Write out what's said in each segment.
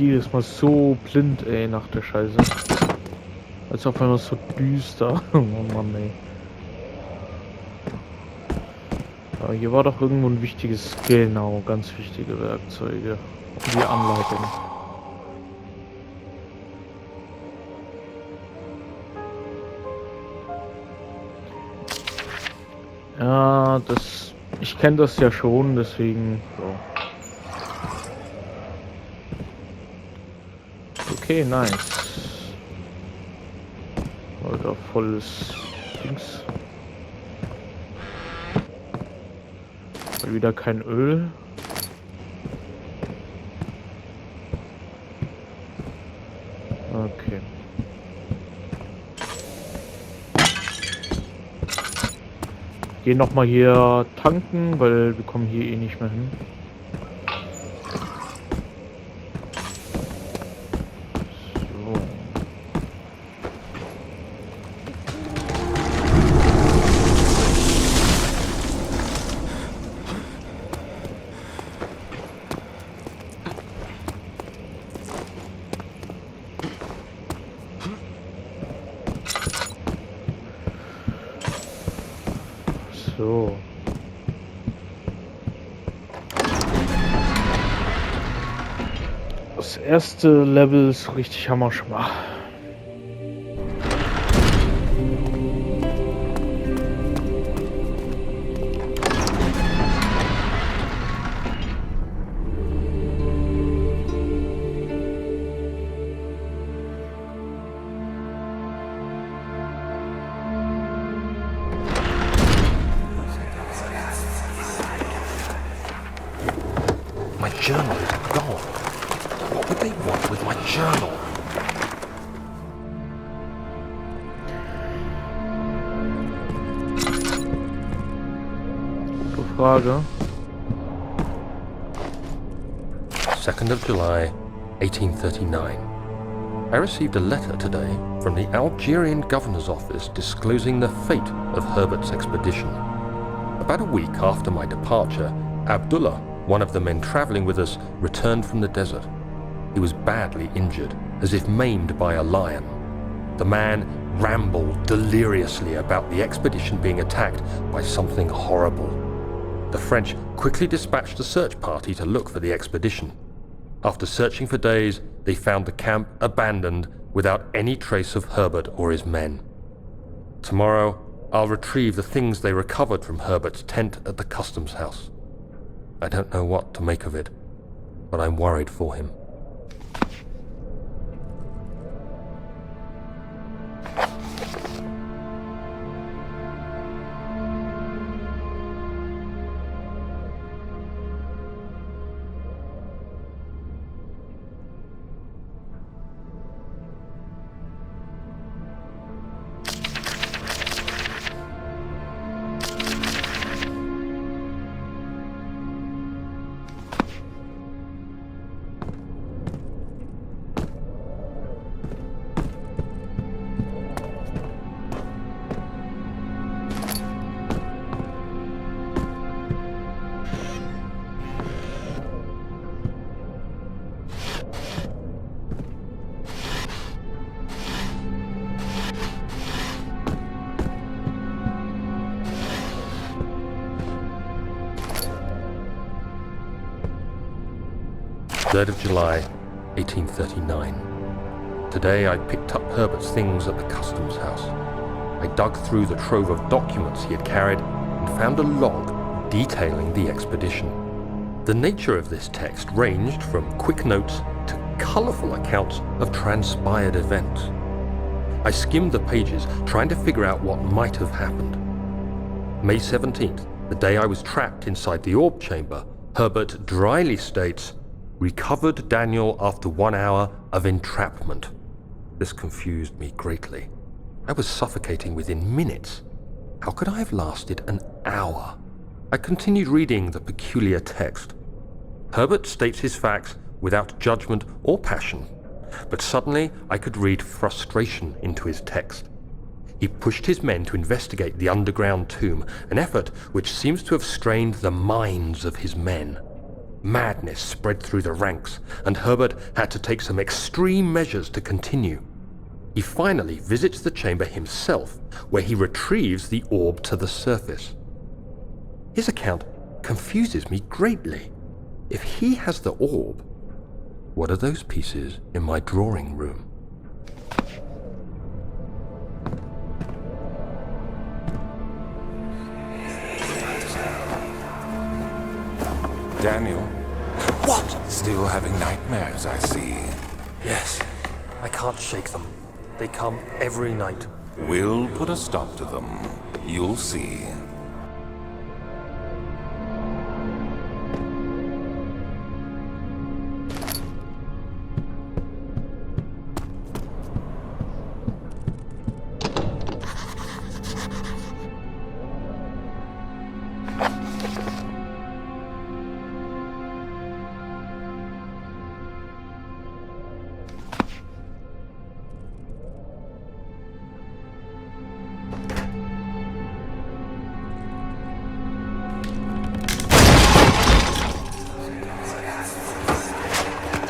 jedes Mal so blind, ey, nach der Scheiße. Als auf einmal so düster. Oh Mann, ey. Aber hier war doch irgendwo ein wichtiges, genau, ganz wichtige Werkzeuge. Und die Anleitung. Ja, ich kenne das ja schon, deswegen, so. Okay, nice. Alter, volles Dings. Mal wieder kein Öl. Okay. Gehen noch mal hier tanken, weil wir kommen hier eh nicht mehr hin. So. Das erste Level ist richtig Hammer schon mal. My journal is gone. What would they want with my journal? Gute Frage. 2nd of July, 1839. I received a letter today from the Algerian governor's office disclosing the fate of Herbert's expedition. About a week after my departure, Abdullah, one of the men traveling with us, returned from the desert. He was badly injured, as if maimed by a lion. The man rambled deliriously about the expedition being attacked by something horrible. The French quickly dispatched a search party to look for the expedition. After searching for days, they found the camp abandoned without any trace of Herbert or his men. Tomorrow, I'll retrieve the things they recovered from Herbert's tent at the customs house. I don't know what to make of it, but I'm worried for him. Third of July, 1839. Today I picked up Herbert's things at the customs house. I dug through the trove of documents he had carried and found a log detailing the expedition. The nature of this text ranged from quick notes to colourful accounts of transpired events. I skimmed the pages, trying to figure out what might have happened. May 17th, the day I was trapped inside the orb chamber, Herbert dryly states, "Recovered Daniel after 1 hour of entrapment." This confused me greatly. I was suffocating within minutes. How could I have lasted an hour? I continued reading the peculiar text. Herbert states his facts without judgment or passion, but suddenly I could read frustration into his text. He pushed his men to investigate the underground tomb, an effort which seems to have strained the minds of his men. Madness spread through the ranks, and Herbert had to take some extreme measures to continue. He finally visits the chamber himself, where he retrieves the orb to the surface. His account confuses me greatly. If he has the orb, what are those pieces in my drawing room? Daniel, What? still having nightmares, I see. Yes, I can't shake them. They come every night. We'll put a stop to them. You'll see.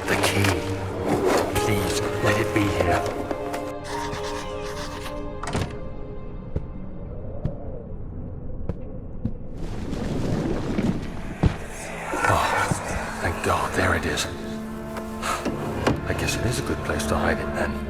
The key. Please, let it be here. Oh, thank God, there it is. I guess it is a good place to hide it then.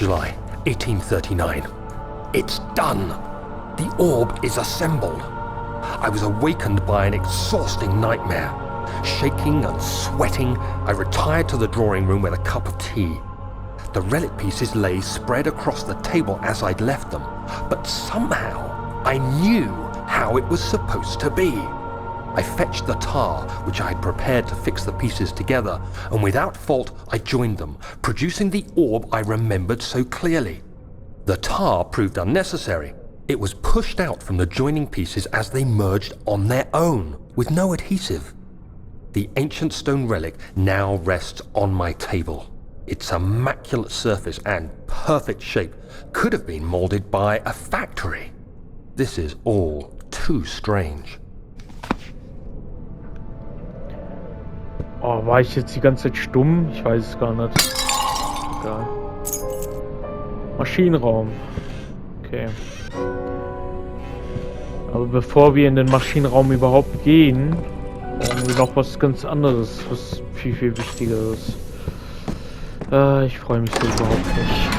July 1839. It's done! The orb is assembled. I was awakened by an exhausting nightmare. Shaking and sweating, I retired to the drawing room with a cup of tea. The relic pieces lay spread across the table as I'd left them, but somehow I knew how it was supposed to be. I fetched the tar, which I had prepared to fix the pieces together, and without fault I joined them, producing the orb I remembered so clearly. The tar proved unnecessary. It was pushed out from the joining pieces as they merged on their own, with no adhesive. The ancient stone relic now rests on my table. Its immaculate surface and perfect shape could have been molded by a factory. This is all too strange. Oh, war ich jetzt die ganze Zeit stumm? Ich weiß es gar nicht. Egal. Maschinenraum. Okay. Aber bevor wir in den Maschinenraum überhaupt gehen, brauchen wir noch was ganz anderes, was viel, viel wichtiger ist. Ich freue mich so überhaupt nicht.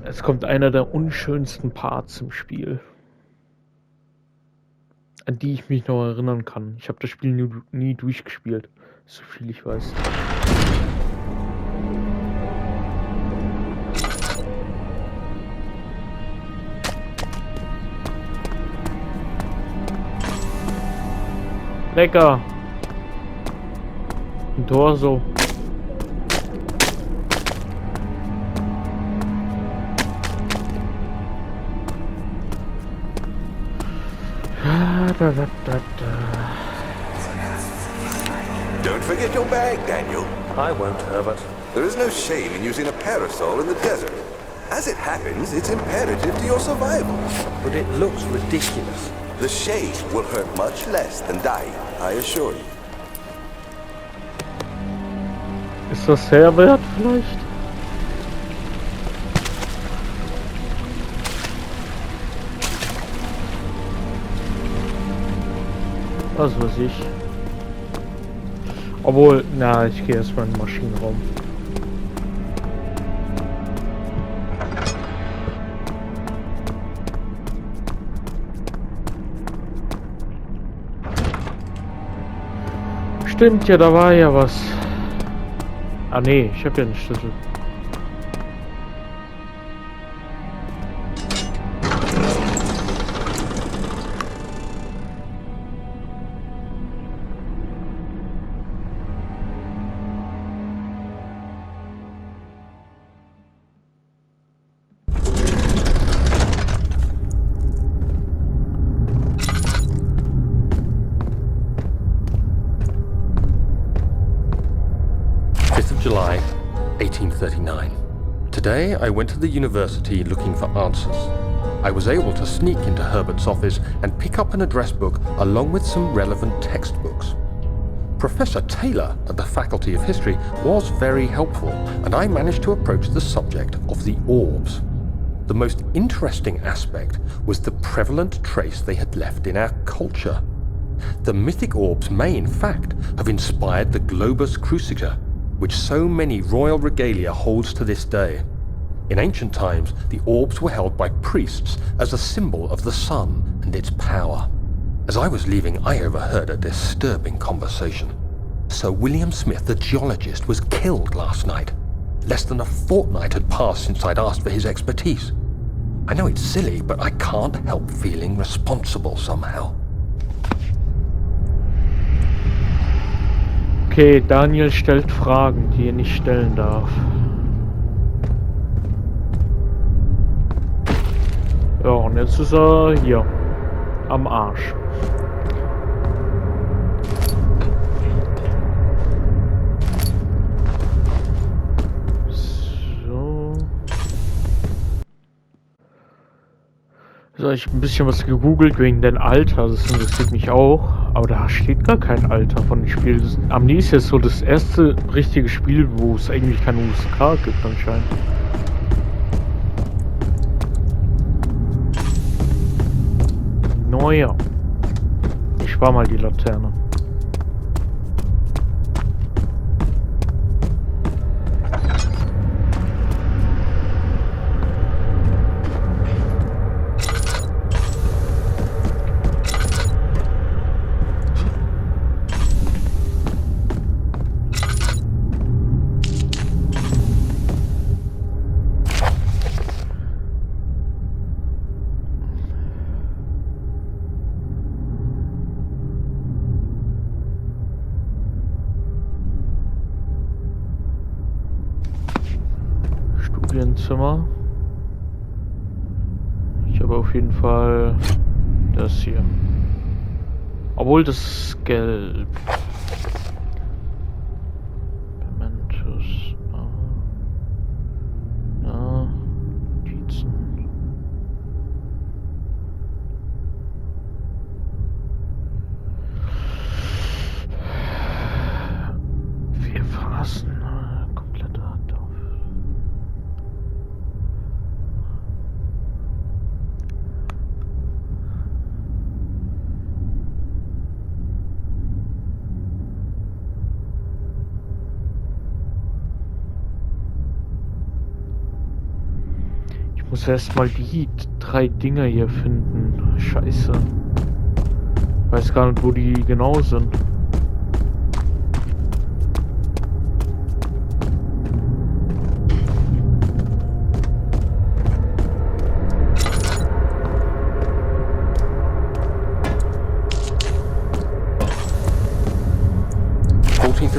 Es kommt einer der unschönsten Parts im Spiel, an die ich mich noch erinnern kann. Ich habe das Spiel nie durchgespielt, so viel ich weiß. Lecker! Ein Torso. Don't forget your bag, Daniel. I won't, Herbert. There is no shame in using a parasol in the desert. As it happens, it's imperative to your survival. But it looks ridiculous. The shade will hurt much less than dying, I assure you. Ist das sehr wert vielleicht? Was weiß ich. Obwohl, na, ich gehe erstmal in den Maschinenraum. Stimmt ja, da war ja was. Ah nee, ich habe ja einen Schlüssel. July 1839. Today I went to the university looking for answers. I was able to sneak into Herbert's office and pick up an address book along with some relevant textbooks. Professor Taylor at the Faculty of History was very helpful, and I managed to approach the subject of the orbs. The most interesting aspect was the prevalent trace they had left in our culture. The mythic orbs may in fact have inspired the globus cruciger, which so many royal regalia holds to this day. In ancient times, the orbs were held by priests as a symbol of the sun and its power. As I was leaving, I overheard a disturbing conversation. Sir William Smith, the geologist, was killed last night. Less than a fortnight had passed since I'd asked for his expertise. I know it's silly, but I can't help feeling responsible somehow. Okay, Daniel stellt Fragen, die er nicht stellen darf. Ja, und jetzt ist er hier. Am Arsch. So. So, ich habe ein bisschen was gegoogelt wegen dein Alter, das interessiert mich auch. Aber da steht gar kein Alter von dem Spiel. Amnesia ist so das erste richtige Spiel, wo es eigentlich keine USK gibt anscheinend. Naja. Ich spar mal die Laterne. Zimmer. Ich habe auf jeden Fall das hier. Obwohl das ist gelb. Mementos. Notizen. Wir fassen. Ich muss erstmal die 3 Dinger hier finden. Scheiße. Ich weiß gar nicht, wo die genau sind.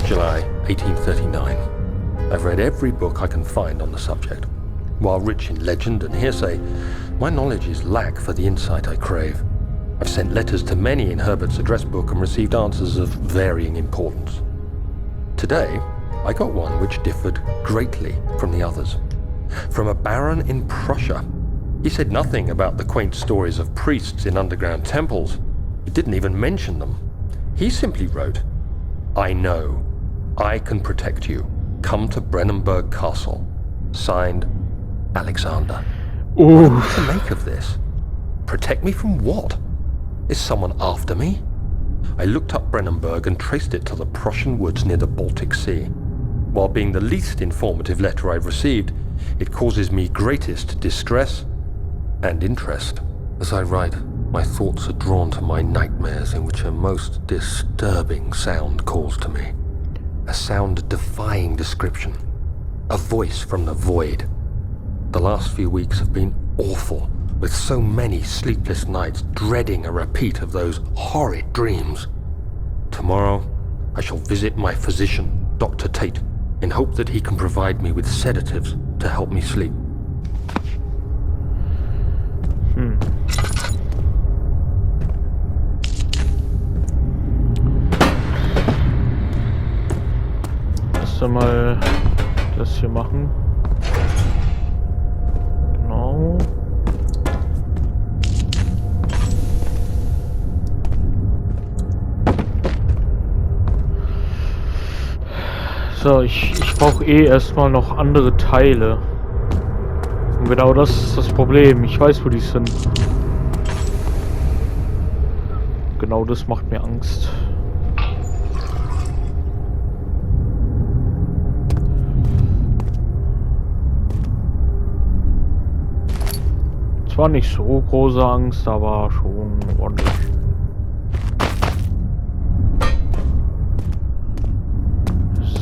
July 1839. I've read every book I can find on the subject. While rich in legend and hearsay, my knowledge is lack for the insight I crave. I've sent letters to many in Herbert's address book and received answers of varying importance. Today, I got one which differed greatly from the others. From a baron in Prussia. He said nothing about the quaint stories of priests in underground temples. He didn't even mention them. He simply wrote, "I know. I can protect you. Come to Brennenburg Castle. Signed, Alexander." Ooh. What to make of this? Protect me from what? Is someone after me? I looked up Brennenburg and traced it to the Prussian woods near the Baltic Sea. While being the least informative letter I've received, it causes me greatest distress and interest. As I write, My thoughts are drawn to my nightmares in which a most disturbing sound calls to me. A sound defying description. A voice from the void. The last few weeks have been awful, with so many sleepless nights dreading a repeat of those horrid dreams. Tomorrow, I shall visit my physician, Dr. Tate, in hope that he can provide me with sedatives to help me sleep. Erst einmal das hier machen. Genau. So, ich brauche erstmal noch andere Teile. Und genau das ist das Problem. Ich weiß, wo die sind. Genau das macht mir Angst. Zwar nicht so große Angst, aber schon ordentlich.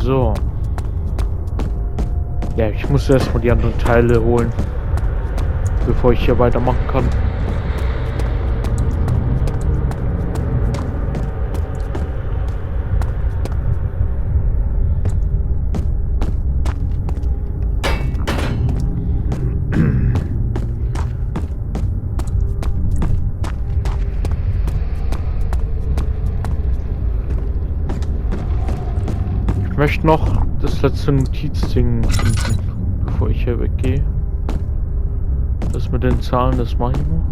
So. Ja, ich muss erstmal die anderen Teile holen, bevor ich hier weitermachen kann. Ich möchte noch das letzte Notizding finden, bevor ich hier weggehe. Das mit den Zahlen, das mache ich noch.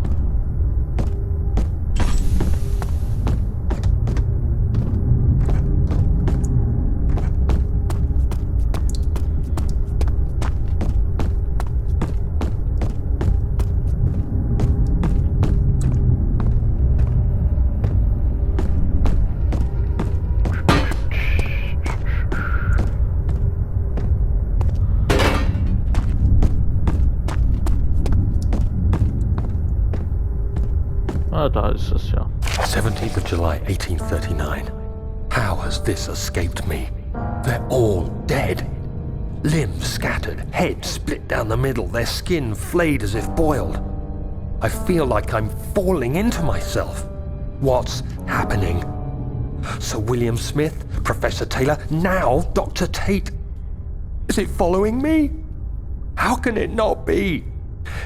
Ah, da ist es ja. 17th of July, 1839. How has this escaped me? They're all dead. Limbs scattered, heads split down the middle, their skin flayed as if boiled. I feel like I'm falling into myself. What's happening? Sir William Smith, Professor Taylor, now Dr. Tate. Is it following me? How can it not be?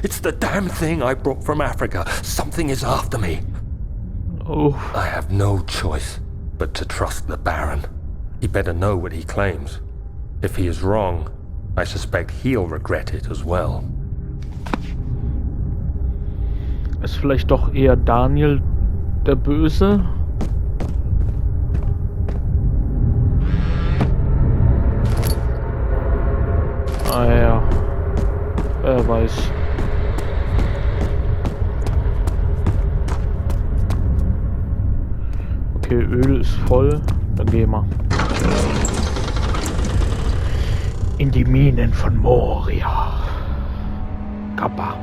It's the damn thing I brought from Africa. Something is after me. Oh. I have no choice but to trust the Baron. He better know what he claims. If he is wrong, I suspect he'll regret it as well. Ist vielleicht doch eher Daniel der Böse? Ah ja. Wer weiß. Okay, Öl ist voll. Dann gehen wir. In die Minen von Moria. Kappa.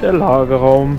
Der Lagerraum.